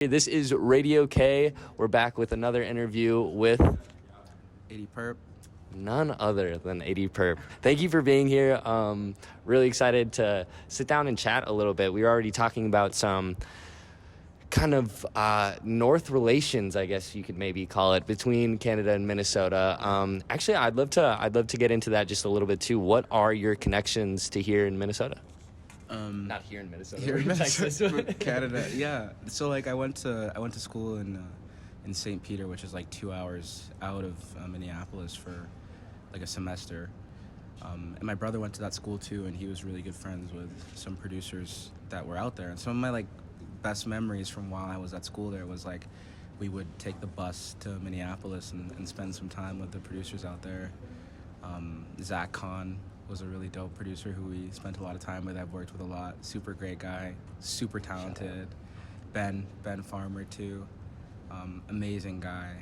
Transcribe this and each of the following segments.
This is Radio K. We're back with another interview with 80purppp. none other than 80purppp. Thank you for being here. Really excited to sit down and chat a little bit. We were already talking about some kind of north relations, I guess you could maybe call it, between Canada and Minnesota. Actually, I'd love to get into that just a little bit too. What are your connections to here in Minnesota? Not here in Minnesota. Here in Texas. Canada. Yeah. So like I went to school in St. Peter, which is like 2 hours out of Minneapolis for like a semester. And my brother went to that school too, and he was really good friends with some producers that were out there. And some of my like best memories from while I was at school there was like we would take the bus to Minneapolis and spend some time with the producers out there. Zach Kahn was a really dope producer who we spent a lot of time with. I've worked with a lot. Super great guy, super talented. Ben Farmer too, amazing guy.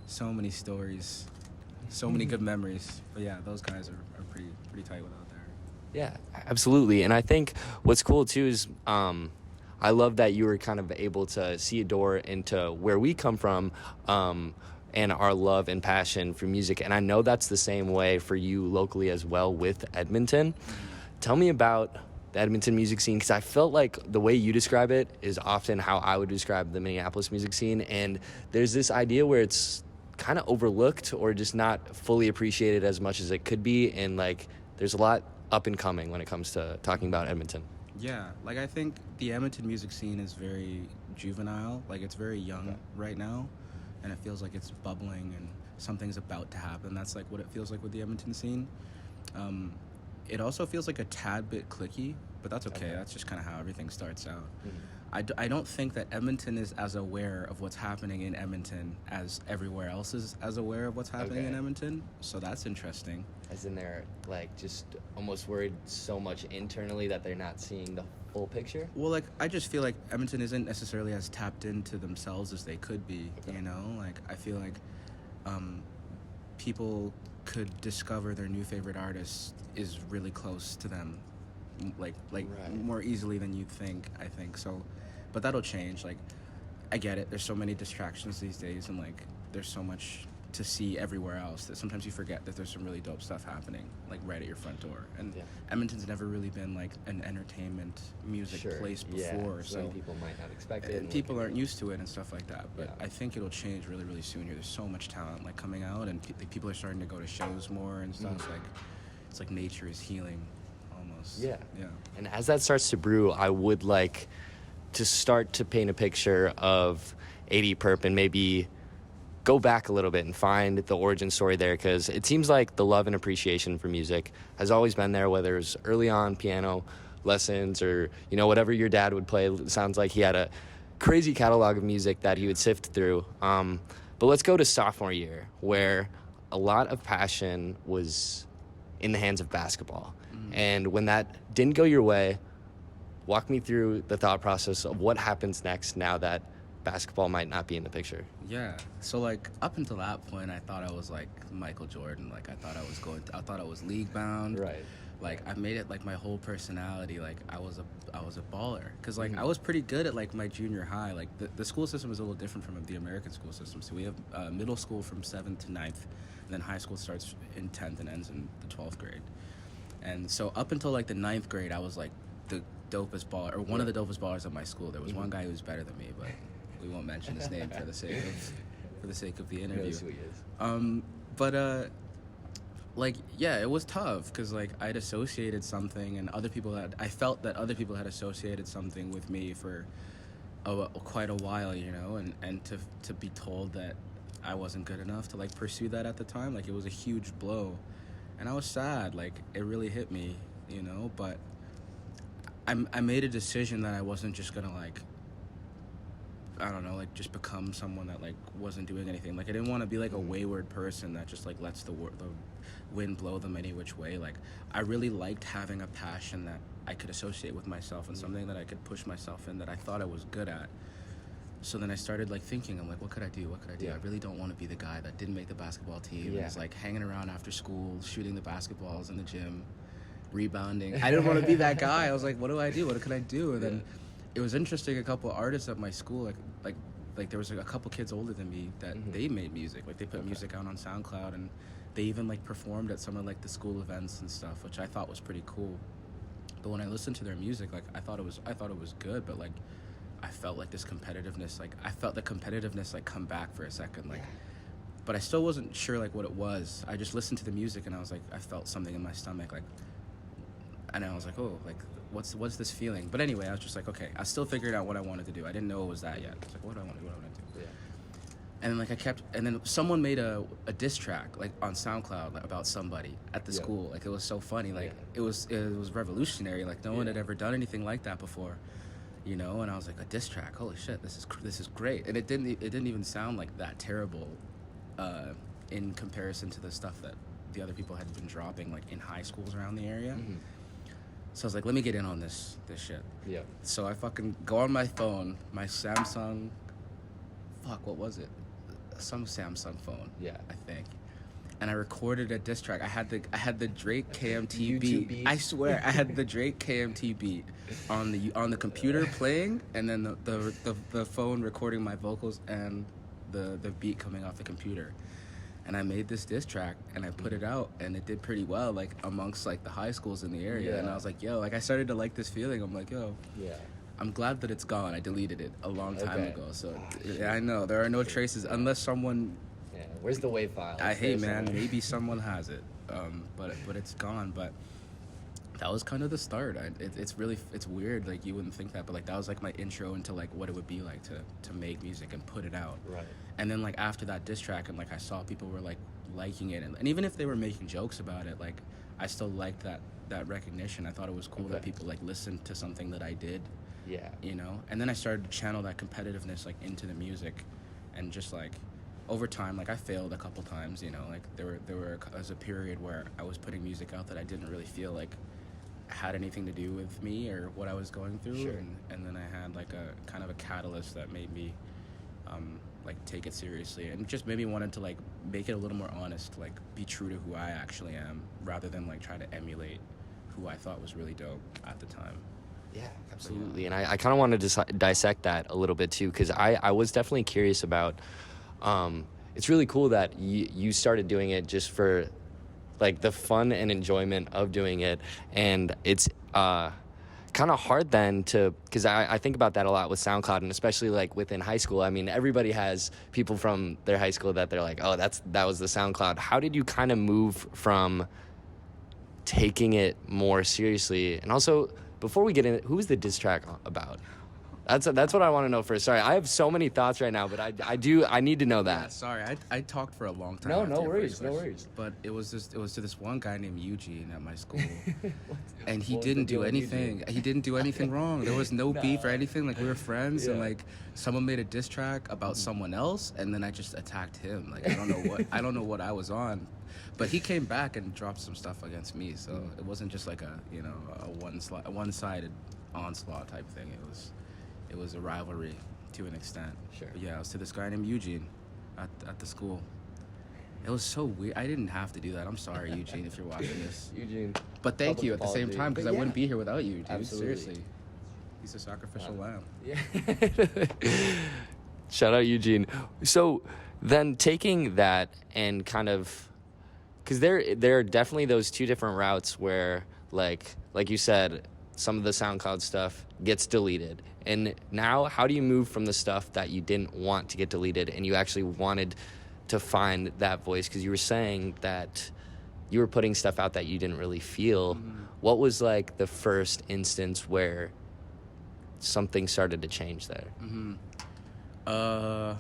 So many stories, so many good memories. But yeah, those guys are pretty tight out there. Yeah, absolutely. And I think what's cool too is I love that you were kind of able to see a door into where we come from, and our love and passion for music. And I know that's the same way for you locally as well with Edmonton. Tell me about the Edmonton music scene, because I felt like the way you describe it is often how I would describe the Minneapolis music scene. And there's this idea where it's kind of overlooked or just not fully appreciated as much as it could be. And like, there's a lot up and coming when it comes to talking about Edmonton. Yeah, like I think the Edmonton music scene is very juvenile. Like it's very young right now. And it feels like it's bubbling and something's about to happen. That's like what it feels like with the Edmonton scene. It also feels like a tad bit cliquey, but that's okay. That's just kind of how everything starts out. I don't think that Edmonton is as aware of what's happening in Edmonton as everywhere else is as aware of what's happening in Edmonton. So that's interesting. As in they're like just almost worried so much internally that they're not seeing the full picture? Well, like I just feel like Edmonton isn't necessarily as tapped into themselves as they could be, you know? Like I feel like people could discover their new favorite artist is really close to them, like more easily than you'd think, I think. So, but that'll change. Like I get it. There's so many distractions these days, and like there's so much to see everywhere else that sometimes you forget that there's some really dope stuff happening like right at your front door. And Edmonton's never really been like an entertainment music place before, so people might not expect it, and people aren't used to it and stuff like that. But I think it'll change really, really soon here. There's so much talent like coming out, and people are starting to go to shows more and stuff. It's like nature is healing almost. Yeah. And as that starts to brew, I would like to start to paint a picture of 80purppp and maybe go back a little bit and find the origin story there, because it seems like the love and appreciation for music has always been there, whether it was early on piano lessons or, you know, whatever your dad would play. It sounds like he had a crazy catalog of music that he would sift through. But let's go to sophomore year, where a lot of passion was in the hands of basketball. And when that didn't go your way, walk me through the thought process of what happens next now that basketball might not be in the picture. Yeah. So like up until that point, I thought I was like Michael Jordan. Like I thought I was league bound. Right. Like I made it like my whole personality. Like I was a baller, because like I was pretty good at like my junior high. Like the school system is a little different from the American school system. So we have middle school from 7th to 9th, and then high school starts in 10th and ends in the 12th grade. And so up until like the 9th grade, I was like the dopest baller, or one of the dopest ballers at my school. There was one guy who was better than me, but we won't mention his name for the sake of the interview. Who he is. Like yeah, it was tough because like I'd associated something, and I felt that other people had associated something with me for quite a while, you know, and to be told that I wasn't good enough to like pursue that at the time, like it was a huge blow, and I was sad. Like it really hit me, you know. But I made a decision that I wasn't just gonna like, I don't know, like just become someone that like wasn't doing anything. Like I didn't want to be like a wayward person that just like lets the wind blow them any which way. Like I really liked having a passion that I could associate with myself and something that I could push myself in that I thought I was good at. So then I started like thinking, I'm like, what could I do? I really don't want to be the guy that didn't make the basketball team. And was like hanging around after school, shooting the basketballs in the gym, rebounding. I didn't want to be that guy. I was like, what do I do? What can I do? And then it was interesting. A couple artists at my school, like there was a couple kids older than me that they made music. Like they put music out on SoundCloud, and they even like performed at some of like the school events and stuff, which I thought was pretty cool. But when I listened to their music, like I thought it was good, but like I felt like this competitiveness, like I felt the competitiveness like come back for a second, like. But I still wasn't sure like what it was. I just listened to the music and I was like, I felt something in my stomach, like, and I was like, oh, like what's this feeling? But anyway, I was just like, okay, I still figured out what I wanted to do. I didn't know it was that yet. I was like, what do I want to do? Yeah. And then like and then someone made a diss track like on SoundCloud about somebody at the school. Like it was so funny. Like it was revolutionary. Like no one had ever done anything like that before, you know. And I was like, a diss track. Holy shit, this is great. And it didn't even sound like that terrible, in comparison to the stuff that the other people had been dropping like in high schools around the area. So I was like, let me get in on this shit. Yeah. So I fucking go on my phone, my Samsung. Fuck, what was it? Some Samsung phone. Yeah. I think. And I recorded a diss track. I had the Drake KMT beat. I swear, I had the Drake KMT beat on the computer playing, and then the phone recording my vocals and the beat coming off the computer. And I made this diss track and I put it out, and it did pretty well, like amongst like the high schools in the area. And I was like, yo, like I started to like this feeling. I'm like, yo, I'm glad that it's gone. I deleted it a long time ago. So yeah, I know there are no traces unless someone. Yeah, where's the WAV file? Hey man, maybe someone has it. But it's gone. But that was kind of the start. It's weird. Like you wouldn't think that, but like that was like my intro into like what it would be like to make music and put it out. Right. And then like after that diss track, and like I saw people were like liking it, and even if they were making jokes about it, like I still liked that recognition. I thought it was cool that people like listened to something that I did. Yeah. You know. And then I started to channel that competitiveness like into the music, and just like over time, like I failed a couple times. You know, like there was a period where I was putting music out that I didn't really feel like had anything to do with me or what I was going through. Sure. And then I had like a kind of a catalyst that made me like take it seriously, and just maybe wanted to like make it a little more honest, like be true to who I actually am, rather than like try to emulate who I thought was really dope at the time. Yeah, absolutely. And I kind of wanted to dissect that a little bit too, because I was definitely curious about, it's really cool that you started doing it just for like the fun and enjoyment of doing it. And it's kind of hard then to, because I think about that a lot with SoundCloud, and especially like within high school. I mean, everybody has people from their high school that they're like, oh, that was the SoundCloud. How did you kind of move from taking it more seriously? And also, before we get in, who was the diss track about? That's what I want to know first. Sorry, I have so many thoughts right now, but I need to know that. Yeah, sorry, I talked for a long time. No worries. But it was to this one guy named Eugene at my school, and he didn't do anything. He didn't do anything wrong. There was no beef or anything. Like we were friends, and like someone made a diss track about someone else, and then I just attacked him. Like I don't know what I was on, but he came back and dropped some stuff against me. So it wasn't just like a one-sided onslaught type thing. It was a rivalry to an extent. Sure. But yeah, I was to this guy named Eugene at the school. It was so weird. I didn't have to do that. I'm sorry, Eugene, if you're watching this. Eugene. But thank you at the same time, because I wouldn't be here without you, dude. Absolutely. Seriously. He's a sacrificial lamb. Yeah. Shout out Eugene. So then taking that and kind of, because there are definitely those two different routes where like you said, some of the SoundCloud stuff gets deleted. And now, how do you move from the stuff that you didn't want to get deleted and you actually wanted to find that voice? Because you were saying that you were putting stuff out that you didn't really feel. What was like the first instance where something started to change there? Well,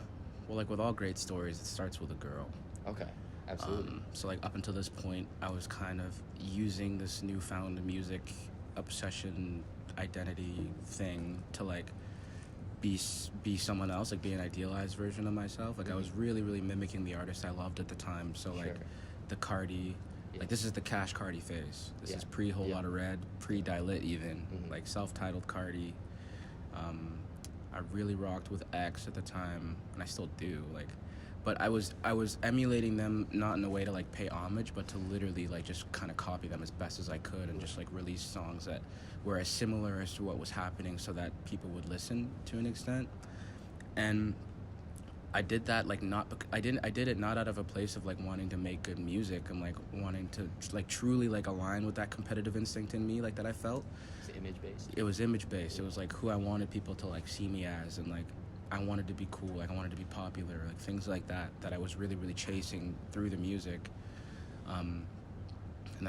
like with all great stories, it starts with a girl. Okay, absolutely. So like up until this point, I was kind of using this newfound music obsession identity thing to like be someone else, like be an idealized version of myself. Like I was really mimicking the artist I loved at the time. So like the Cardi, like this is the Cash Cardi phase. This is pre Whole Lotta Red, pre Dilit even, like self-titled Cardi. I really rocked with X at the time, and I still do. Like, but I was emulating them, not in a way to like pay homage, but to literally like just kind of copy them as best as I could, and just like release songs that were as similar as to what was happening, so that people would listen to an extent. And I did that like I did it not out of a place of like wanting to make good music and like wanting to like truly like align with that competitive instinct in me, like that I felt. It's image based. It was image based. It was like who I wanted people to like see me as, and like I wanted to be cool, like I wanted to be popular, like things like that I was really, really chasing through the music. And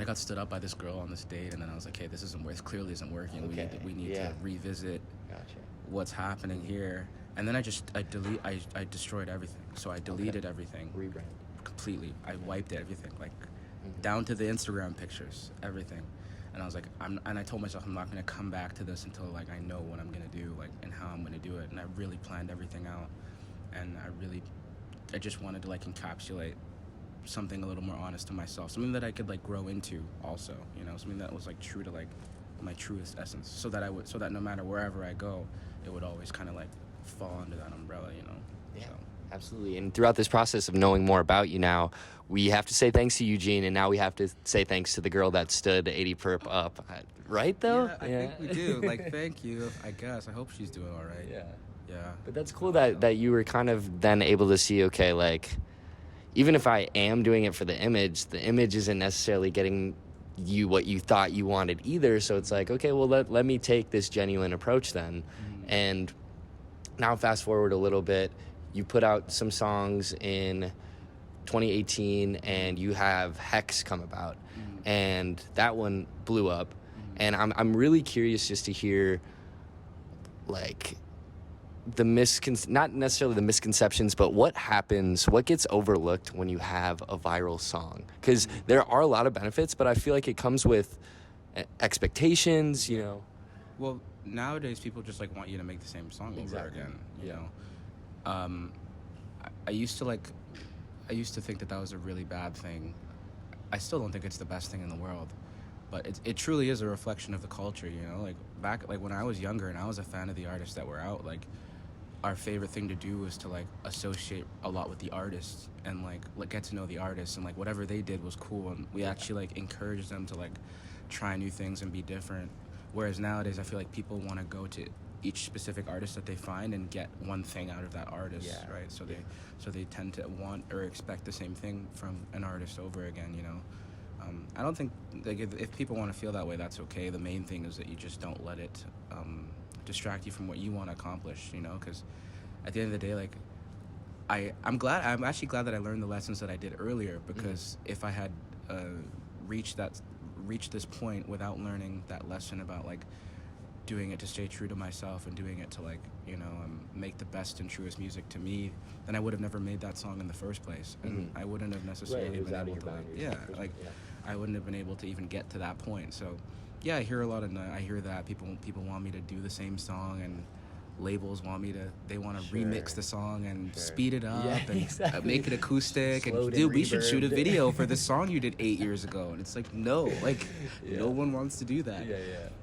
I got stood up by this girl on this date, and then I was like, hey, this clearly isn't working. Okay. We need to revisit what's happening here. And then I destroyed everything. So I deleted everything. Rebrand. Completely. I wiped everything, like down to the Instagram pictures, everything. And I was like, and I told myself I'm not going to come back to this until like I know what I'm going to do, like, and how I'm going to do it. And I really planned everything out. And I just wanted to like encapsulate something a little more honest to myself, something that I could like grow into also, you know, something that was like true to like my truest essence, so that no matter wherever I go, it would always kind of like fall under that umbrella, you know. Yeah, so. Absolutely. And throughout this process of knowing more about you now, we have to say thanks to Eugene, and now we have to say thanks to the girl that stood 80perp up, right though? Yeah, I think we do. Like, thank you, I guess. I hope she's doing all right. Yeah. But that's cool that you were kind of then able to see, okay, like, even if I am doing it for the image isn't necessarily getting you what you thought you wanted either. So it's like, okay, well, let me take this genuine approach then. And now fast forward a little bit, you put out some songs in 2018, and you have Hex come about, and that one blew up. And I'm really curious just to hear, like, not necessarily the misconceptions, but what gets overlooked when you have a viral song? Because there are a lot of benefits, but I feel like it comes with expectations, you know. Well, nowadays people just like want you to make the same song over again, you know. I used to think that was a really bad thing. I still don't think it's the best thing in the world, but it truly is a reflection of the culture, you know. Like back, like when I was younger and I was a fan of the artists that were out, like our favorite thing to do was to like associate a lot with the artists and like get to know the artists, and like whatever they did was cool, and we actually like encouraged them to like try new things and be different. Whereas nowadays I feel like people want to go to each specific artist that they find and get one thing out of that artist, right? So they tend to want or expect the same thing from an artist over again, you know. I don't think, like, if people want to feel that way, that's okay. The main thing is that you just don't let it distract you from what you want to accomplish, you know, because at the end of the day, like, I'm actually glad that I learned the lessons that I did earlier, because if I had reached this point without learning that lesson about like doing it to stay true to myself and doing it to like, you know, make the best and truest music to me, then I would have never made that song in the first place, and I wouldn't have necessarily been able to I wouldn't have been able to even get to that point. So yeah, I hear that people want me to do the same song, and labels want to remix the song and speed it up and make it acoustic, and dude, we should shoot a video for the song you did 8 years ago. And it's like, no, like no one wants to do that.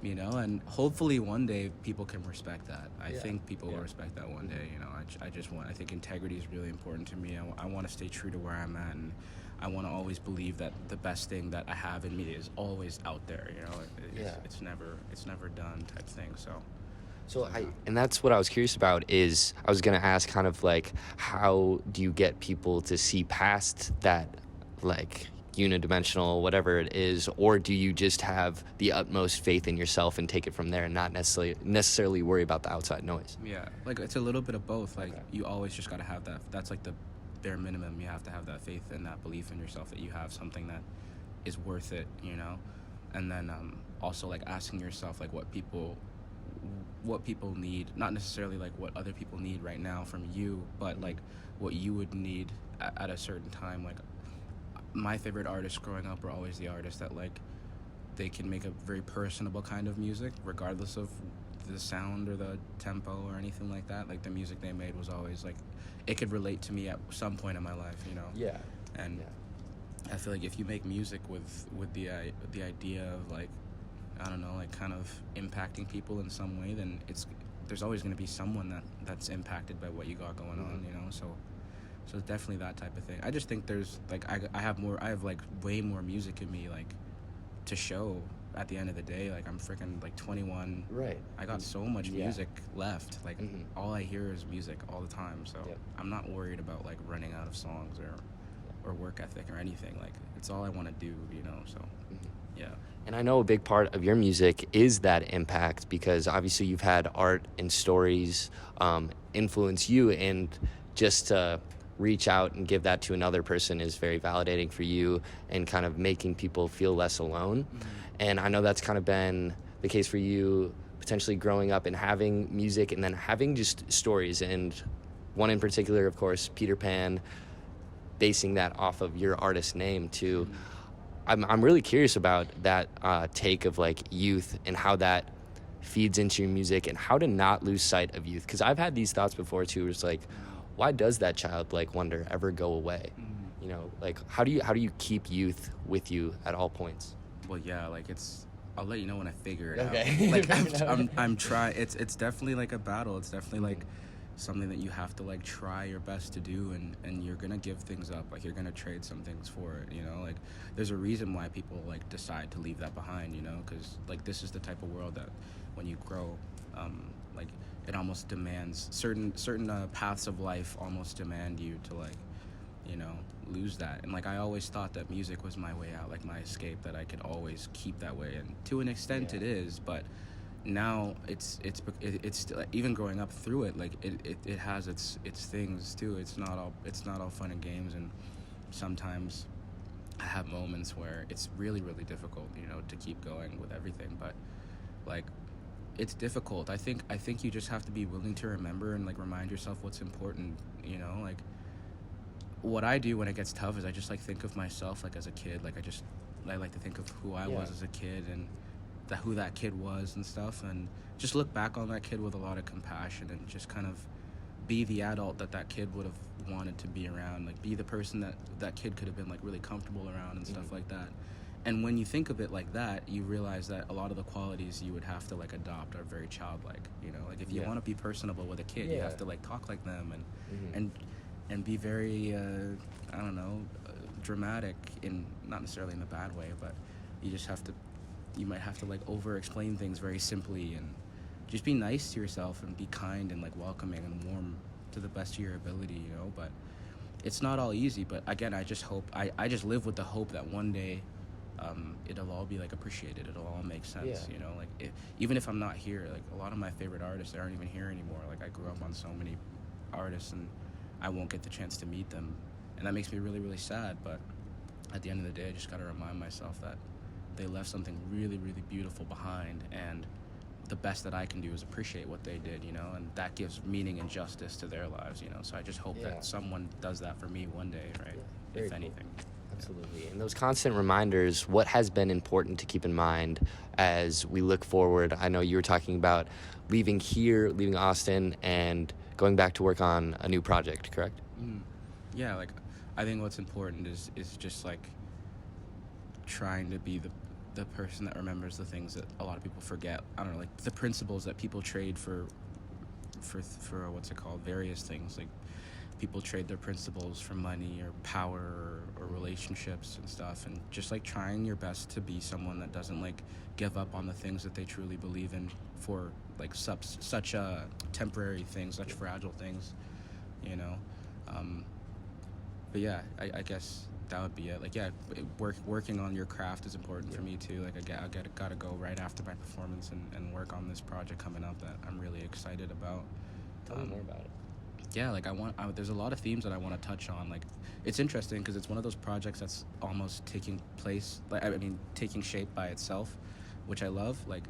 You know, and hopefully one day people can respect that. I think people will respect that one day, you know. I think integrity is really important to me. I want to stay true to where I'm at, and I want to always believe that the best thing that I have in me is always out there, you know. It's never done type thing. So and that's what I was curious about, is I was going to ask kind of like, how do you get people to see past that, like, unidimensional, whatever it is, or do you just have the utmost faith in yourself and take it from there and not necessarily worry about the outside noise? Yeah, like, it's a little bit of both. Like, you always just got to have that. That's like the bare minimum. You have to have that faith and that belief in yourself that you have something that is worth it, you know. And then also like asking yourself like what people need, not necessarily like what other people need right now from you, but like what you would need at a certain time. Like, my favorite artists growing up were always the artists that like they can make a very personable kind of music regardless of the sound or the tempo or anything like that. Like, the music they made was always like, it could relate to me at some point in my life, you know. I feel like if you make music with the idea of like, I don't know, like kind of impacting people in some way, then there's always going to be someone that's impacted by what you got going on, you know. So So it's definitely that type of thing. I just think there's like I have like way more music in me like to show. At the end of the day, like I'm freaking like 21. Right. I got so much Yeah. music left. Like Mm-hmm. all I hear is music all the time. So Yep. I'm not worried about like running out of songs or work ethic or anything. Like it's all I want to do, you know. So yeah. And I know a big part of your music is that impact, because obviously you've had art and stories influence you, and just to reach out and give that to another person is very validating for you, and kind of making people feel less alone. And I know that's kind of been the case for you, potentially growing up and having music and then having just stories. And one in particular, of course, Peter Pan, basing that off of your artist name too. I'm really curious about that take of like youth and how that feeds into your music, and how to not lose sight of youth. Because I've had these thoughts before too. It's like, why does that childlike wonder ever go away? You know, like how do you keep youth with you at all points? Well, yeah, like I'll let you know when I figure it Okay. out. Like I'm trying. It's definitely like a battle. It's definitely like something that you have to like try your best to do, and you're gonna give things up. Like you're gonna trade some things for it. You know, like there's a reason why people like decide to leave that behind. You know, because like this is the type of world that when you grow, like it almost demands certain paths of life almost demand you to like, you know, lose that. And like I always thought that music was my way out, like my escape, that I could always keep that way, and to an extent it is, but now it's still, even growing up through it, like it has its things too. It's not all fun and games, and sometimes I have moments where it's really really difficult, you know, to keep going with everything. But like it's difficult. I think you just have to be willing to remember and like remind yourself what's important, you know. Like what I do when it gets tough is I just like think of myself like as a kid. Like I like to think of who I was as a kid, and who that kid was and stuff, and just look back on that kid with a lot of compassion, and just kind of be the adult that kid would have wanted to be around. Like be the person that kid could have been like really comfortable around and stuff like that. And when you think of it like that, you realize that a lot of the qualities you would have to like adopt are very childlike, you know. Like if you want to be personable with a kid, you have to like talk like them, and be very I don't know, dramatic, in not necessarily in a bad way, but you might have to like over explain things very simply, and just be nice to yourself and be kind and like welcoming and warm to the best of your ability, you know. But it's not all easy. But again, I just hope I just live with the hope that one day it'll all be like appreciated, it'll all make sense, you know. Like even if I'm not here, like a lot of my favorite artists, they aren't even here anymore. Like I grew up on so many artists, and I won't get the chance to meet them, and that makes me really really sad. But at the end of the day, I just got to remind myself that they left something really really beautiful behind, and the best that I can do is appreciate what they did, you know, and that gives meaning and justice to their lives, you know. So I just hope that someone does that for me one day, right? If cool. anything. Absolutely. And those constant reminders, what has been important to keep in mind as we look forward? I know you were talking about leaving Austin and going back to work on a new project, correct? Yeah, like I think what's important is just like trying to be the person that remembers the things that a lot of people forget. I don't know, like the principles that people trade for what's it called, various things. Like people trade their principles for money or power or relationships and stuff, and just like trying your best to be someone that doesn't like give up on the things that they truly believe in for like such temporary things, such fragile things, you know. But yeah, I guess that would be it. Like, yeah, working on your craft is important for me too. Like, I gotta go right after my performance and work on this project coming up that I'm really excited about. Tell me more about it. Yeah, like there's a lot of themes that I want to touch on. Like, it's interesting because it's one of those projects that's almost taking shape by itself, which I love. Like,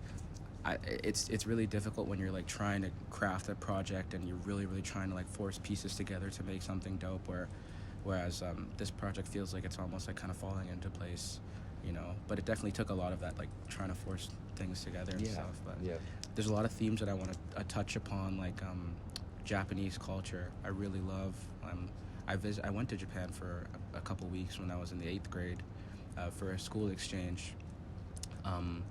it's really difficult when you're like trying to craft a project and you're really really trying to like force pieces together to make something dope. Whereas this project feels like it's almost like kind of falling into place, you know. But it definitely took a lot of that, like trying to force things together and stuff. But there's a lot of themes that I want to touch upon, like Japanese culture. I really love. I went to Japan for a couple weeks when I was in the 8th grade for a school exchange. And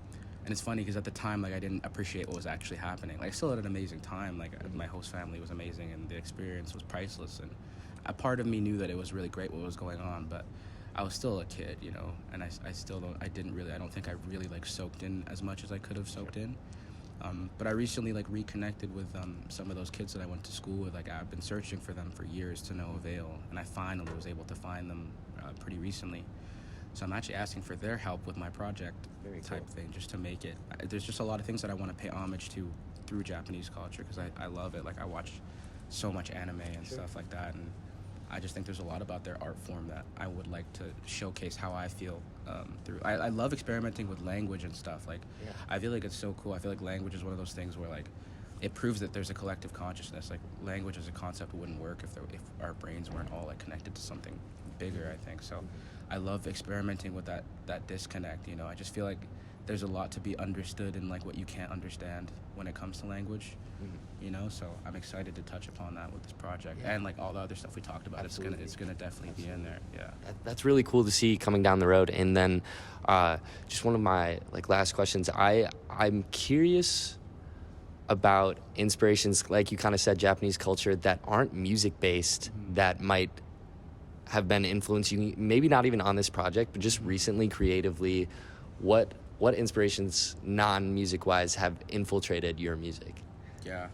it's funny because at the time, like, I didn't appreciate what was actually happening. Like, I still had an amazing time. Like, my host family was amazing, and the experience was priceless. And a part of me knew that it was really great what was going on, but I was still a kid, you know, and I still don't, I don't think I really like soaked in as much as I could have soaked in. But I recently like reconnected with some of those kids that I went to school with. Like I've been searching for them for years to no avail, and I finally was able to find them pretty recently. So I'm actually asking for their help with my project type thing, just to make it. There's just a lot of things that I want to pay homage to through Japanese culture, because I love it. Like I watch so much anime and stuff like that, and I just think there's a lot about their art form that I would like to showcase how I feel through. I love experimenting with language and stuff. Like, I feel like it's so cool. I feel like language is one of those things where, like, it proves that there's a collective consciousness. Like, language as a concept wouldn't work if our brains weren't all, like, connected to something bigger, I think. So I love experimenting with that disconnect, you know. I just feel like there's a lot to be understood in, like, what you can't understand when it comes to language. You know, so I'm excited to touch upon that with this project, and like all the other stuff we talked about. Absolutely. It's gonna definitely be in there. Yeah, that's really cool to see coming down the road. And then, just one of my like last questions. I'm curious about inspirations, like you kind of said, Japanese culture that aren't music based, that might have been influencing you. Maybe not even on this project, but just recently, creatively. What inspirations, non-music wise, have infiltrated your music? Yeah.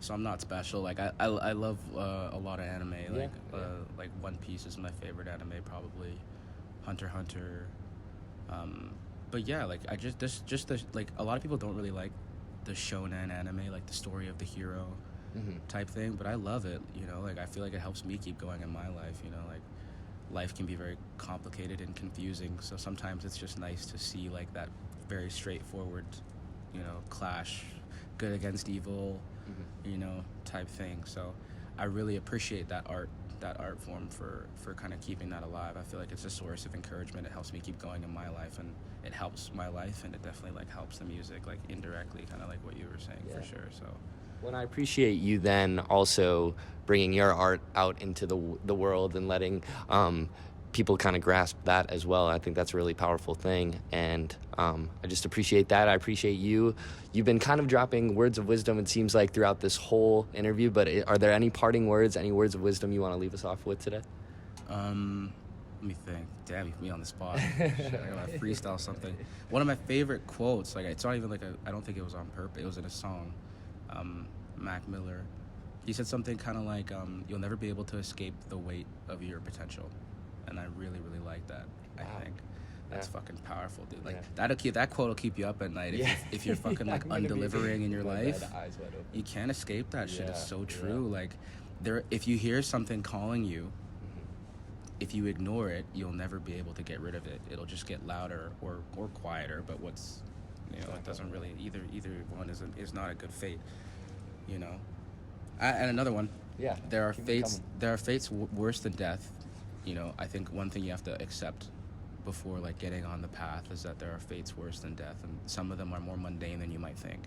So I'm not special. Like I love a lot of anime. Like One Piece is my favorite anime, probably. Hunter x Hunter. But yeah, like I just like a lot of people don't really like the shonen anime, like the story of the hero type thing. But I love it. You know, like I feel like it helps me keep going in my life. You know, like life can be very complicated and confusing. So sometimes it's just nice to see like that very straightforward, you know, clash. Good against evil, you know, type thing. So I really appreciate that art form for kind of keeping that alive. I feel like it's a source of encouragement. It helps me keep going in my life, and it helps my life, and it definitely like helps the music, like indirectly, kind of like what you were saying, for sure. So when I appreciate you then also bringing your art out into the world and letting people kind of grasp that as well. I think that's a really powerful thing, and I just appreciate that. I appreciate you. You've been kind of dropping words of wisdom, it seems like, throughout this whole interview, but are there any parting words, any words of wisdom you want to leave us off with today? Let me think. Damn, you put me on the spot. Shit, I gotta freestyle something. One of my favorite quotes, like it's not even like I don't think it was on purpose, it was in a song. Mac Miller, he said something kind of like, you'll never be able to escape the weight of your potential. And I really, really like that. I think that's fucking powerful, dude. Like that quote will keep you up at night if you're fucking like undelivering in your life. You can't escape that shit. It's so true. Like if you hear something calling you, if you ignore it, you'll never be able to get rid of it. It'll just get louder or quieter. But what's, you know, it doesn't really either one is not a good fate. You know, and another one. Yeah. There are fates worse than death. You know, I think one thing you have to accept before, like, getting on the path is that there are fates worse than death, and some of them are more mundane than you might think.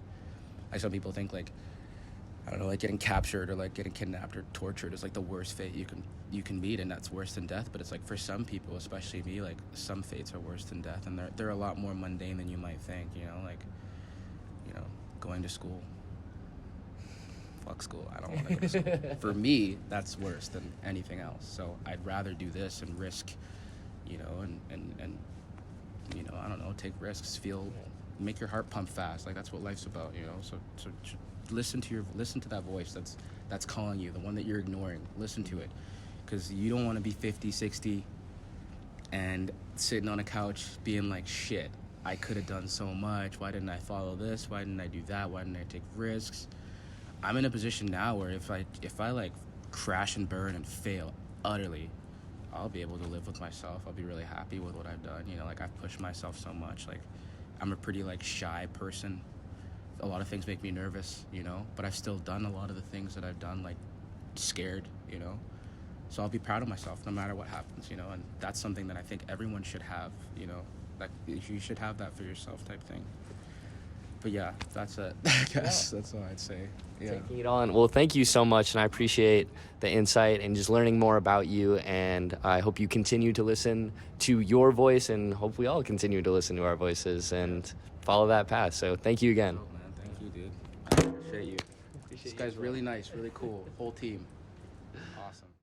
Like, some people think, like, I don't know, like, getting captured or, like, getting kidnapped or tortured is, like, the worst fate you can meet, and that's worse than death. But it's, like, for some people, especially me, like, some fates are worse than death, and they're a lot more mundane than you might think, you know? Like, you know, going to school. Fuck school. I don't want to go to school. For me, that's worse than anything else. So I'd rather do this and risk, you know, and you know, I don't know, take risks, make your heart pump fast. Like that's what life's about, you know. So listen to that voice that's calling you, the one that you're ignoring. Listen to it, because you don't want to be 50, 60, and sitting on a couch being like, shit, I could have done so much. Why didn't I follow this? Why didn't I do that? Why didn't I take risks? I'm in a position now where if I like crash and burn and fail utterly, I'll be able to live with myself. I'll be really happy with what I've done. You know, like I've pushed myself so much. Like I'm a pretty like shy person. A lot of things make me nervous, you know, but I've still done a lot of the things that I've done, like scared, you know. So I'll be proud of myself no matter what happens, you know, and that's something that I think everyone should have, you know, like you should have that for yourself type thing. But yeah, that's it. I guess that's all I'd say. Yeah. Taking it on. Well, thank you so much, and I appreciate the insight and just learning more about you. And I hope you continue to listen to your voice, and hope we all continue to listen to our voices and follow that path. So thank you again. Oh, man. Thank you, dude. I appreciate you. This guy's really nice, really cool. Whole team.